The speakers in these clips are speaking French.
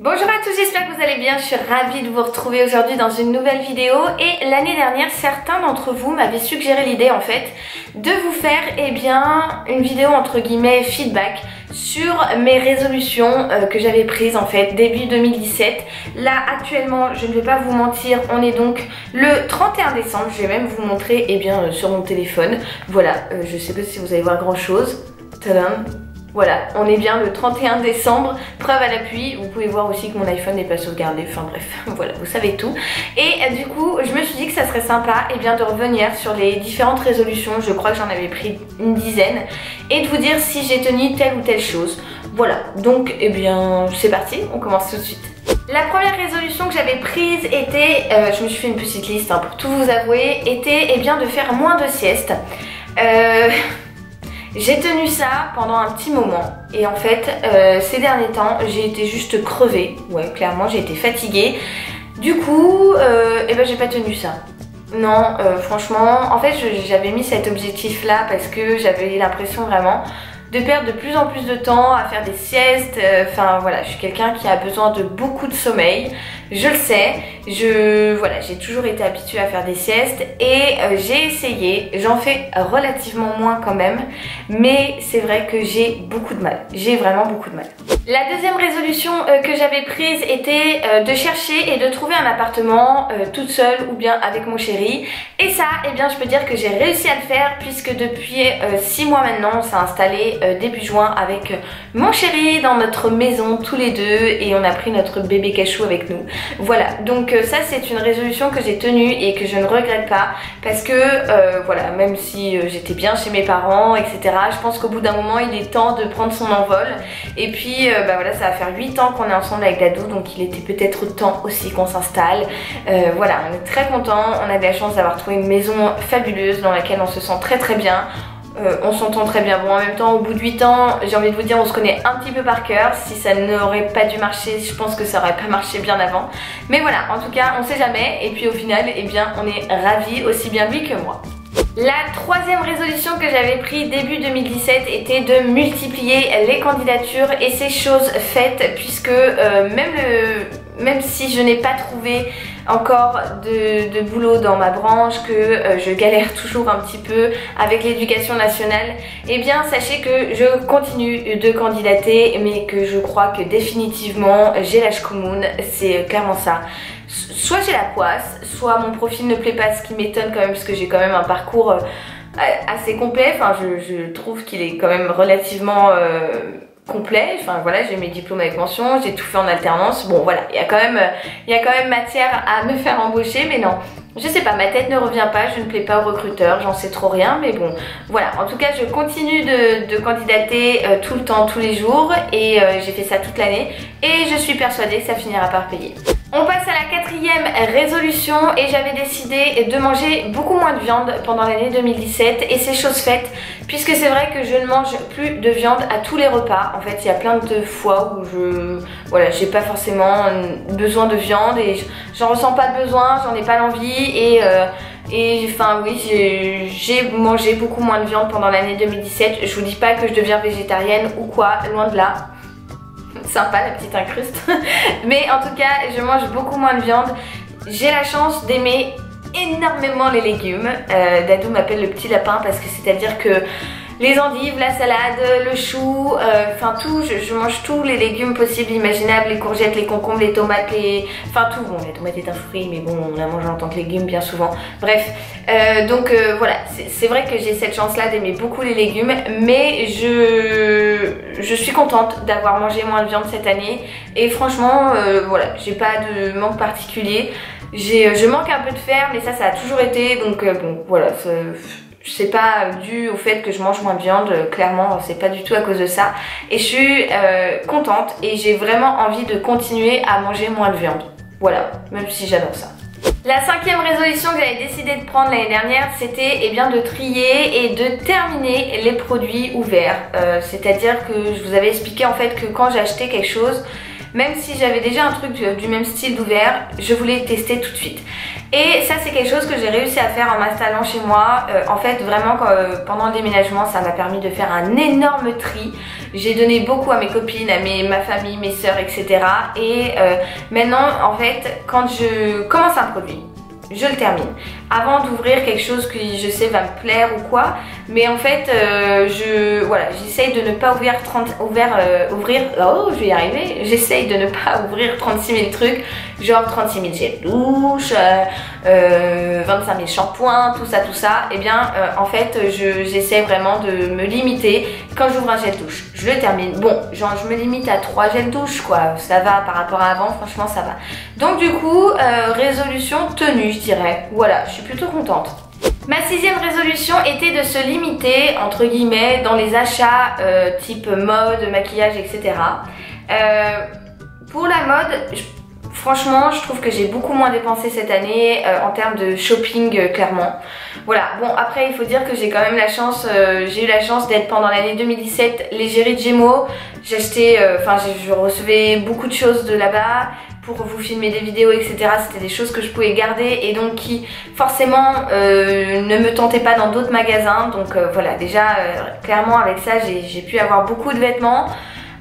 Bonjour à tous, j'espère que vous allez bien, je suis ravie de vous retrouver aujourd'hui dans une nouvelle vidéo. Et l'année dernière, certains d'entre vous m'avaient suggéré l'idée en fait de vous faire une vidéo entre guillemets feedback sur mes résolutions que j'avais prises en fait début 2017. Là actuellement, je ne vais pas vous mentir, on est donc le 31 décembre, je vais même vous montrer sur mon téléphone. Voilà, je sais pas si vous allez voir grand chose. Tadam! Voilà, on est bien le 31 décembre, preuve à l'appui. Vous pouvez voir aussi que mon iPhone n'est pas sauvegardé, enfin bref, voilà, vous savez tout. Et du coup, je me suis dit que ça serait sympa de revenir sur les différentes résolutions, je crois que j'en avais pris une dizaine, et de vous dire si j'ai tenu telle ou telle chose. Voilà, donc c'est parti, on commence tout de suite. La première résolution que j'avais prise était, je me suis fait une petite liste pour tout vous avouer, était de faire moins de sieste. J'ai tenu ça pendant un petit moment et en fait ces derniers temps j'ai été juste crevée, ouais clairement j'ai été fatiguée. Du coup j'ai pas tenu ça. Non franchement en fait j'avais mis cet objectif là parce que j'avais l'impression vraiment de perdre de plus en plus de temps à faire des siestes, enfin voilà, je suis quelqu'un qui a besoin de beaucoup de sommeil, je le sais, j'ai toujours été habituée à faire des siestes et j'ai essayé, j'en fais relativement moins quand même, mais c'est vrai que j'ai beaucoup de mal, j'ai vraiment beaucoup de mal. La deuxième résolution que j'avais prise était de chercher et de trouver un appartement toute seule ou bien avec mon chéri, et ça je peux dire que j'ai réussi à le faire puisque depuis 6 mois maintenant on s'est installé début juin avec mon chéri dans notre maison tous les deux et on a pris notre bébé cachou avec nous. Voilà, donc ça c'est une résolution que j'ai tenue et que je ne regrette pas parce que voilà, même si j'étais bien chez mes parents etc, je pense qu'au bout d'un moment il est temps de prendre son envol et puis voilà, ça va faire 8 ans qu'on est ensemble avec Dadou, donc il était peut-être temps aussi qu'on s'installe. Voilà, on est très contents, on a de la chance d'avoir trouvé une maison fabuleuse dans laquelle on se sent très bien. On s'entend très bien. Bon, en même temps, au bout de 8 ans, j'ai envie de vous dire, on se connaît un petit peu par cœur. Si ça n'aurait pas dû marcher, je pense que ça aurait pas marché bien avant. Mais voilà, en tout cas, on sait jamais. Et puis au final, on est ravis, aussi bien lui que moi. La troisième résolution que j'avais prise début 2017 était de multiplier les candidatures et c'est chose faite puisque même si je n'ai pas trouvé encore de boulot dans ma branche, que je galère toujours un petit peu avec l'éducation nationale, sachez que je continue de candidater mais que je crois que définitivement j'ai la schkoumoun, c'est clairement ça. Soit j'ai la poisse, soit mon profil ne plaît pas, ce qui m'étonne quand même parce que j'ai quand même un parcours assez complet, enfin je trouve qu'il est quand même relativement complet, enfin voilà, j'ai mes diplômes avec mention, j'ai tout fait en alternance, bon voilà, il y a quand même matière à me faire embaucher, mais non, je sais pas, ma tête ne revient pas, je ne plais pas aux recruteurs, j'en sais trop rien, mais bon, voilà, en tout cas je continue de candidater tout le temps, tous les jours, et j'ai fait ça toute l'année, et je suis persuadée que ça finira par payer. On passe à la quatrième résolution et j'avais décidé de manger beaucoup moins de viande pendant l'année 2017 et c'est chose faite puisque c'est vrai que je ne mange plus de viande à tous les repas. En fait il y a plein de fois où j'ai pas forcément besoin de viande et j'en ressens pas le besoin, j'en ai pas l'envie et enfin oui, j'ai mangé beaucoup moins de viande pendant l'année 2017. Je vous dis pas que je deviens végétarienne ou quoi, loin de là. Sympa la petite incruste. Mais en tout cas je mange beaucoup moins de viande. J'ai la chance d'aimer énormément les légumes. Dadou m'appelle le petit lapin parce que c'est à dire que les endives, la salade, le chou, enfin tout, je mange tous les légumes possibles, imaginables, les courgettes, les concombres, les tomates, enfin tout. Bon, la tomate est un fruit, mais bon, on la mange en tant que légume bien souvent. Bref, voilà, c'est vrai que j'ai cette chance-là d'aimer beaucoup les légumes, mais je suis contente d'avoir mangé moins de viande cette année. Et franchement, voilà, j'ai pas de manque particulier. Je manque un peu de fer, mais ça a toujours été, donc bon, voilà, c'est pas dû au fait que je mange moins de viande, clairement c'est pas du tout à cause de ça et je suis contente et j'ai vraiment envie de continuer à manger moins de viande, voilà, même si j'adore ça. La cinquième résolution que j'avais décidé de prendre l'année dernière, c'était de trier et de terminer les produits ouverts, c'est à dire que je vous avais expliqué en fait que quand j'achetais quelque chose, Même si j'avais déjà un truc du même style d'ouvert, je voulais tester tout de suite. Et ça c'est quelque chose que j'ai réussi à faire en m'installant chez moi. En fait vraiment pendant le déménagement ça m'a permis de faire un énorme tri. J'ai donné beaucoup à mes copines, à ma famille, mes soeurs, etc. Et maintenant en fait quand je commence un produit, je le termine avant d'ouvrir quelque chose que je sais va me plaire ou quoi, mais en fait j'essaye de ne pas ouvrir je vais y arriver, j'essaye de ne pas ouvrir 36 000 trucs, genre 36 000 gels douche, 25 000 shampoings, tout ça, et bien en fait j'essaie vraiment de me limiter. Quand j'ouvre un gel douche, je le termine, bon genre je me limite à 3 gels douche quoi, ça va par rapport à avant, franchement ça va. Donc du coup résolution tenue je dirais, voilà, je suis plutôt contente. Ma 6e résolution était de se limiter entre guillemets dans les achats type mode, maquillage, etc. Pour la mode, franchement je trouve que j'ai beaucoup moins dépensé cette année en termes de shopping clairement. Voilà, bon après il faut dire que j'ai quand même la chance, j'ai eu la chance d'être pendant l'année 2017 l'égérie de Gémeaux. J'achetais, je recevais beaucoup de choses de là-bas. Pour vous filmer des vidéos, etc. C'était des choses que je pouvais garder et donc qui forcément ne me tentaient pas dans d'autres magasins. Donc voilà, déjà clairement avec ça j'ai pu avoir beaucoup de vêtements.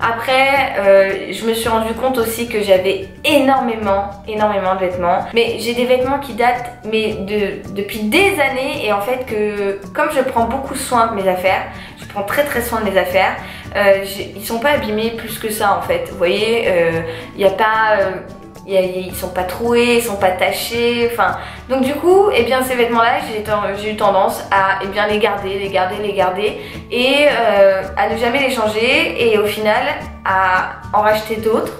Après je me suis rendu compte aussi que j'avais énormément de vêtements, mais j'ai des vêtements qui datent depuis des années, et en fait que comme je prends beaucoup soin de mes affaires, je prends très soin de mes affaires, ils sont pas abîmés plus que ça en fait, vous voyez, il n'y a pas... ils sont pas troués, ils sont pas tachés, enfin donc du coup eh bien ces vêtements là j'ai eu tendance à les garder et à ne jamais les changer, et au final à en racheter d'autres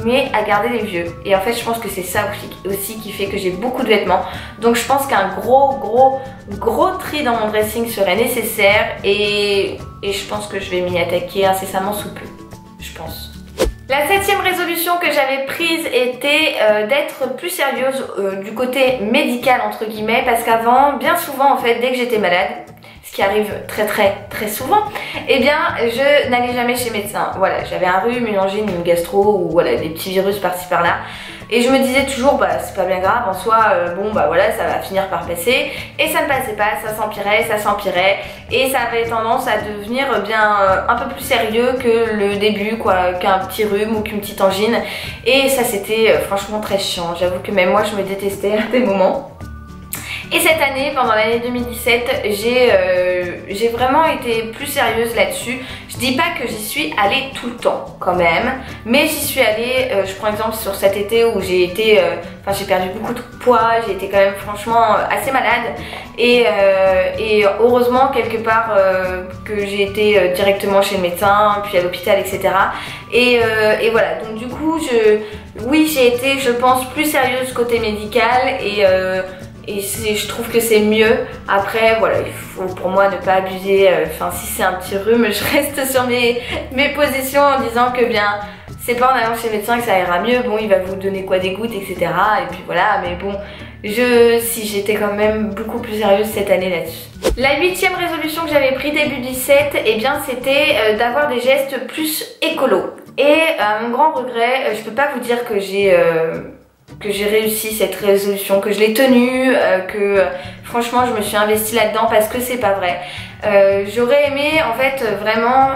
mais à garder les vieux. Et en fait je pense que c'est ça aussi qui fait que j'ai beaucoup de vêtements, donc je pense qu'un gros tri dans mon dressing serait nécessaire, et je pense que je vais m'y attaquer incessamment sous peu, je pense. La 7e résolution que j'avais prise était d'être plus sérieuse du côté médical entre guillemets, parce qu'avant, bien souvent en fait, dès que j'étais malade, ce qui arrive très souvent, eh bien je n'allais jamais chez médecin. Voilà, j'avais un rhume, une angine, une gastro, ou voilà des petits virus par-ci par-là. Et je me disais toujours, bah c'est pas bien grave, en soi, bon bah voilà, ça va finir par passer. Et ça ne passait pas, ça s'empirait. Et ça avait tendance à devenir bien un peu plus sérieux que le début, quoi, qu'un petit rhume ou qu'une petite angine. Et ça c'était franchement très chiant. J'avoue que même moi je me détestais à des moments. Et cette année, pendant l'année 2017, j'ai vraiment été plus sérieuse là-dessus. Je dis pas que j'y suis allée tout le temps quand même, mais j'y suis allée, je prends exemple sur cet été où j'ai été, j'ai perdu beaucoup de poids, j'ai été quand même franchement assez malade, et heureusement quelque part que j'ai été directement chez le médecin, puis à l'hôpital, etc. Et voilà, donc du coup oui j'ai été, je pense, plus sérieuse côté médical, et je trouve que c'est mieux. Après voilà, il faut pour moi ne pas abuser, si c'est un petit rhume, je reste sur mes positions en disant que bien c'est pas en allant chez le médecin que ça ira mieux. Bon, il va vous donner quoi, des gouttes, etc. Et puis voilà, mais bon, j'étais quand même beaucoup plus sérieuse cette année là-dessus. La 8e résolution que j'avais pris début 17, eh bien c'était d'avoir des gestes plus écolos. Et à mon grand regret, je peux pas vous dire que j'ai réussi cette résolution, que je l'ai tenue, que franchement je me suis investie là-dedans, parce que c'est pas vrai. J'aurais aimé en fait vraiment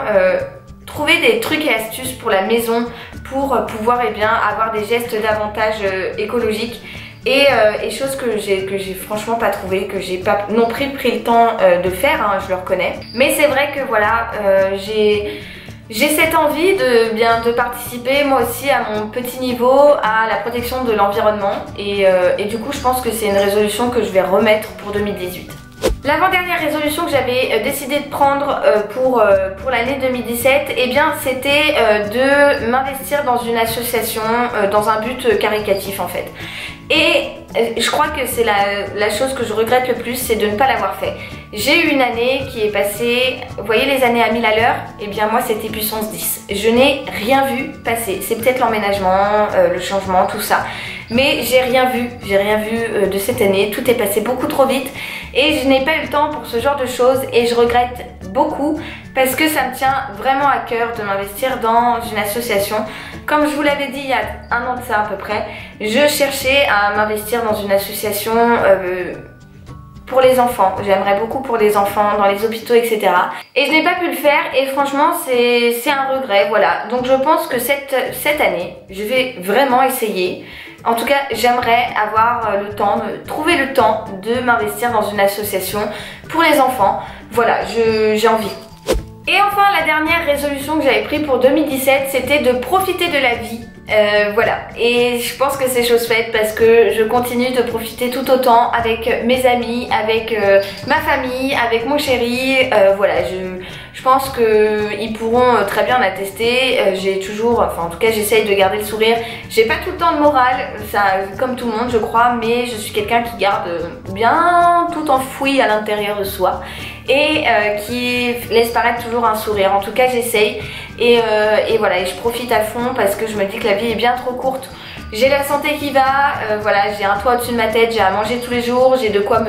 trouver des trucs et astuces pour la maison pour pouvoir avoir des gestes davantage écologiques, et choses que j'ai franchement pas trouvé, que j'ai pas non pris le temps de faire, hein, je le reconnais. Mais c'est vrai que voilà, j'ai cette envie de participer moi aussi à mon petit niveau à la protection de l'environnement, et du coup je pense que c'est une résolution que je vais remettre pour 2018. L'avant-dernière résolution que j'avais décidé de prendre pour l'année 2017, eh bien c'était de m'investir dans une association dans un but caritatif en fait. Et je crois que c'est la chose que je regrette le plus, c'est de ne pas l'avoir fait. J'ai eu une année qui est passée, vous voyez les années à 1000 à l'heure, et bien moi c'était puissance 10. Je n'ai rien vu passer, c'est peut-être l'emménagement, le changement, tout ça. Mais j'ai rien vu de cette année, tout est passé beaucoup trop vite et je n'ai pas eu le temps pour ce genre de choses et je regrette beaucoup parce que ça me tient vraiment à cœur de m'investir dans une association. Comme je vous l'avais dit il y a un an de ça à peu près, je cherchais à m'investir dans une association pour les enfants. J'aimerais beaucoup pour les enfants, dans les hôpitaux, etc. Et je n'ai pas pu le faire et franchement c'est un regret, voilà. Donc je pense que cette année, je vais vraiment essayer. En tout cas, j'aimerais avoir le temps, trouver le temps de m'investir dans une association pour les enfants. Voilà, j'ai envie. Et enfin, la dernière résolution que j'avais prise pour 2017, c'était de profiter de la vie. Voilà, et je pense que c'est chose faite parce que je continue de profiter tout autant avec mes amis, avec ma famille, avec mon chéri. Voilà, je pense qu'ils pourront très bien l'attester. J'ai toujours, enfin en tout cas j'essaye de garder le sourire. J'ai pas tout le temps de morale, ça, comme tout le monde je crois, mais je suis quelqu'un qui garde bien tout enfoui à l'intérieur de soi et qui laisse paraître toujours un sourire. En tout cas j'essaye et voilà, et je profite à fond parce que je me dis que la vie est bien trop courte. J'ai la santé qui va, voilà, j'ai un toit au-dessus de ma tête, j'ai à manger tous les jours, j'ai de quoi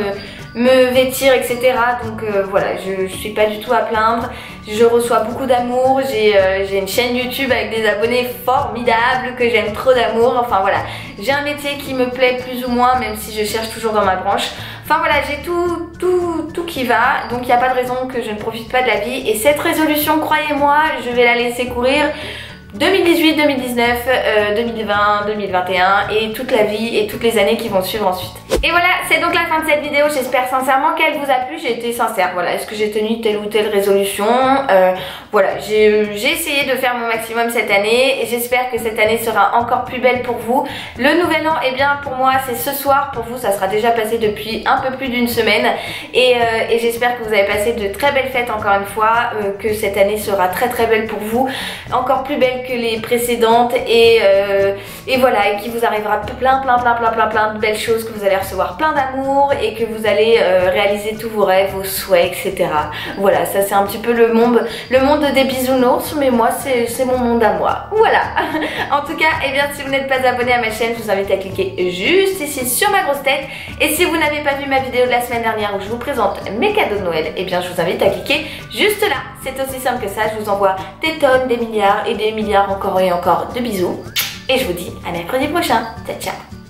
me vêtir, etc. Donc voilà, je suis pas du tout à plaindre. Je reçois beaucoup d'amour, j'ai une chaîne YouTube avec des abonnés formidables que j'aime trop d'amour. Enfin voilà, j'ai un métier qui me plaît plus ou moins, même si je cherche toujours dans ma branche. Enfin voilà, j'ai tout qui va, donc il n'y a pas de raison que je ne profite pas de la vie. Et cette résolution, croyez-moi, je vais la laisser courir 2018, 2019, 2020, 2021 et toute la vie et toutes les années qui vont suivre ensuite. Et voilà, c'est donc la fin de cette vidéo. J'espère sincèrement qu'elle vous a plu. J'ai été sincère, voilà, est-ce que j'ai tenu telle ou telle résolution, voilà, j'ai essayé de faire mon maximum cette année et j'espère que cette année sera encore plus belle pour vous. Le nouvel an, eh bien pour moi c'est ce soir, pour vous ça sera déjà passé depuis un peu plus d'une semaine et j'espère que vous avez passé de très belles fêtes encore une fois, que cette année sera très très belle pour vous, encore plus belle que les précédentes et voilà, et qui vous arrivera plein de belles choses, que vous allez recevoir plein d'amour et que vous allez réaliser tous vos rêves, vos souhaits, etc. Voilà, ça c'est un petit peu le monde des bisounours, mais moi c'est mon monde à moi. Voilà. En tout cas, eh bien si vous n'êtes pas abonné à ma chaîne, je vous invite à cliquer juste ici sur ma grosse tête. Et si vous n'avez pas vu ma vidéo de la semaine dernière où je vous présente mes cadeaux de Noël, eh bien je vous invite à cliquer juste là. C'est aussi simple que ça, je vous envoie des tonnes, des milliards et des milliards encore et encore de bisous. Et je vous dis à mercredi prochain. Ciao ciao.